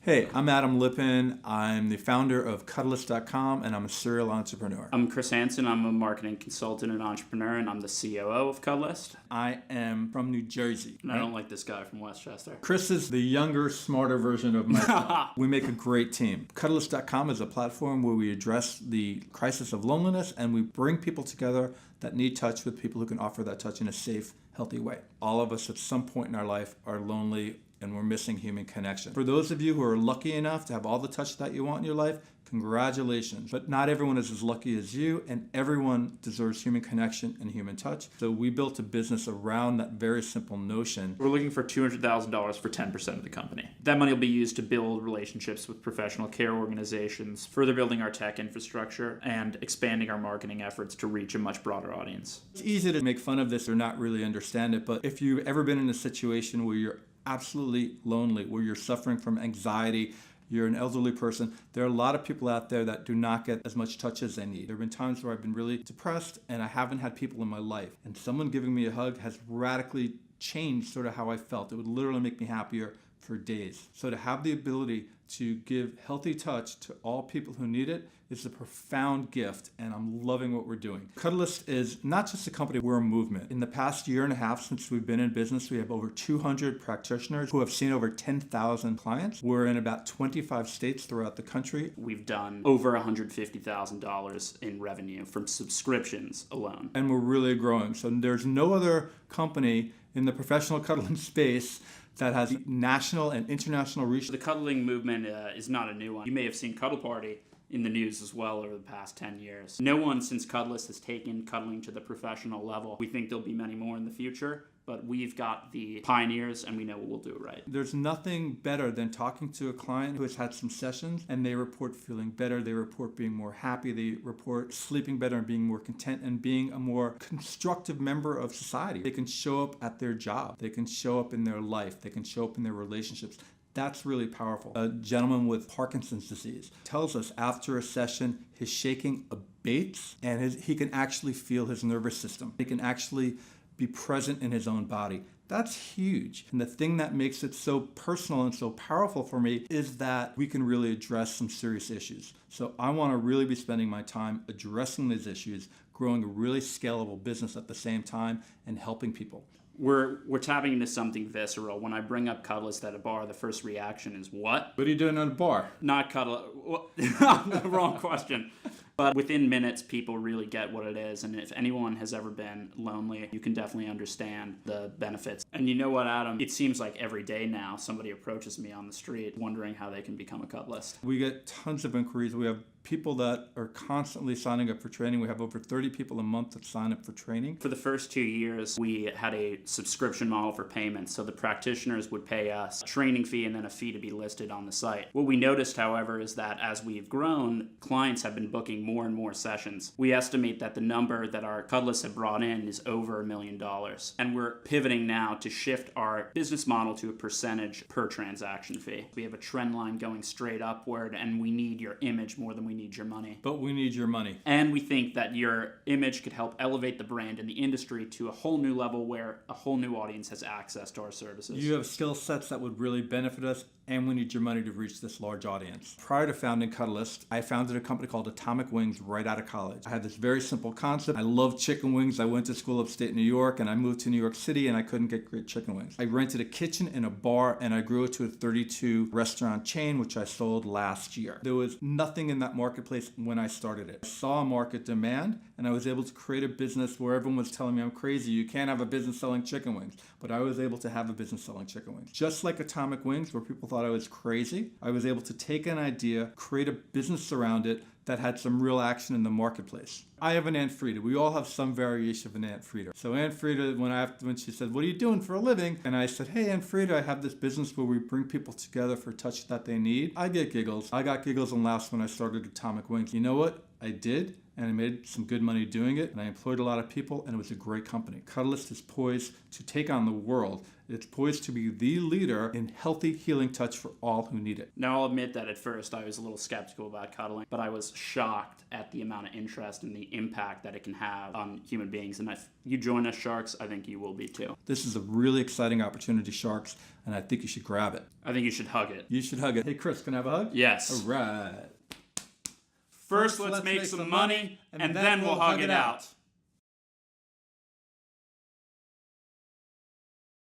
Hey, I'm Adam Lippin. I'm the founder of Cuddlist.com, and I'm a serial entrepreneur. I'm Chris Hansen. I'm a marketing consultant and entrepreneur, and I'm the COO of Cuddlist. I am from New Jersey. And I don't like this guy from Westchester. Chris is the younger, smarter version of myself. We make a great team. Cuddlist.com is a platform where we address the crisis of loneliness, and we bring people together that need touch with people who can offer that touch in a safe, healthy way. All of us at some point in our life are lonely and we're missing human connection. For those of you who are lucky enough to have all the touch that you want in your life, congratulations. But not everyone is as lucky as you, and everyone deserves human connection and human touch. So we built a business around that very simple notion. We're looking for $200,000 for 10% of the company. That money will be used to build relationships with professional care organizations, further building our tech infrastructure, and expanding our marketing efforts to reach a much broader audience. It's easy to make fun of this or not really understand it, but if you've ever been in a situation where you're absolutely lonely, where you're suffering from anxiety, you're an elderly person, there are a lot of people out there that do not get as much touch as they need. There have been times where I've been really depressed and I haven't had people in my life. And someone giving me a hug has radically changed sort of how I felt. It would literally make me happier for days. So to have the ability to give healthy touch to all people who need it is a profound gift, and I'm loving what we're doing. Cuddlist is not just a company, we're a movement. In the past year and a half since we've been in business, we have over 200 practitioners who have seen over 10,000 clients. We're in about 25 states throughout the country. We've done over $150,000 in revenue from subscriptions alone. And we're really growing. So there's no other company in the professional cuddling space that has national and international reach. The cuddling movement is not a new one. You may have seen Cuddle Party in the news as well over the past 10 years. No one since Cuddlist has taken cuddling to the professional level. We think there'll be many more in the future, but we've got the pioneers and we know we'll do it right. There's nothing better than talking to a client who has had some sessions and they report feeling better, they report being more happy, they report sleeping better and being more content and being a more constructive member of society. They can show up at their job, they can show up in their life, they can show up in their relationships. That's really powerful. A gentleman with Parkinson's disease tells us after a session, his shaking abates and he can actually feel his nervous system. He can actually be present in his own body. That's huge. And the thing that makes it so personal and so powerful for me is that we can really address some serious issues. So I want to really be spending my time addressing these issues, growing a really scalable business at the same time, and helping people. We're tapping into something visceral. When I bring up Cuddlist at a bar, the first reaction is, what? What are you doing at a bar? Not cuddle. Wrong question. But within minutes, people really get what it is. And if anyone has ever been lonely, you can definitely understand the benefits. And you know what, Adam? It seems like every day now somebody approaches me on the street wondering how they can become a Cuddlist. We get tons of inquiries. We have people that are constantly signing up for training. We have over 30 people a month that sign up for training. For the first 2 years, we had a subscription model for payments. So the practitioners would pay us a training fee and then a fee to be listed on the site. What we noticed, however, is that as we've grown, clients have been booking more and more sessions. We estimate that the number that our Cuddlists have brought in is over $1 million. And we're pivoting now to shift our business model to a percentage per transaction fee. We have a trend line going straight upward, and we need your image more than we need your money. But we need your money. And we think that your image could help elevate the brand and the industry to a whole new level where a whole new audience has access to our services. You have skill sets that would really benefit us, and we need your money to reach this large audience. Prior to founding Cuddlist, I founded a company called Atomic Wings right out of college. I had this very simple concept. I love chicken wings. I went to school upstate New York, and I moved to New York City, and I couldn't get great chicken wings. I rented a kitchen and a bar, and I grew it to a 32 restaurant chain, which I sold last year. There was nothing in that marketplace when I started it. I saw a market demand, and I was able to create a business where everyone was telling me I'm crazy. You can't have a business selling chicken wings. But I was able to have a business selling chicken wings. Just like Atomic Wings, where people thought I was crazy, I was able to take an idea, create a business around it that had some real action in the marketplace. I have an Aunt Frida. We all have some variation of an Aunt Frida. So Aunt Frida, when she said, "What are you doing for a living?" And I said, "Hey, Aunt Frida, I have this business where we bring people together for touch that they need." I get giggles. I got giggles and laughs when I started Atomic Wings. You know what? I I did, and I made some good money doing it, and I employed a lot of people, and it was a great company. Cuddlist is poised to take on the world. It's poised to be the leader in healthy healing touch for all who need it. Now, I'll admit that at first I was a little skeptical about cuddling, but I was shocked at the amount of interest and the impact that it can have on human beings. And if you join us, Sharks, I think you will be too. This is a really exciting opportunity, Sharks, and I think you should grab it. I think you should hug it. You should hug it. Hey, Chris, can I have a hug? Yes. All right. First, let's make some money, and then we'll hug it out.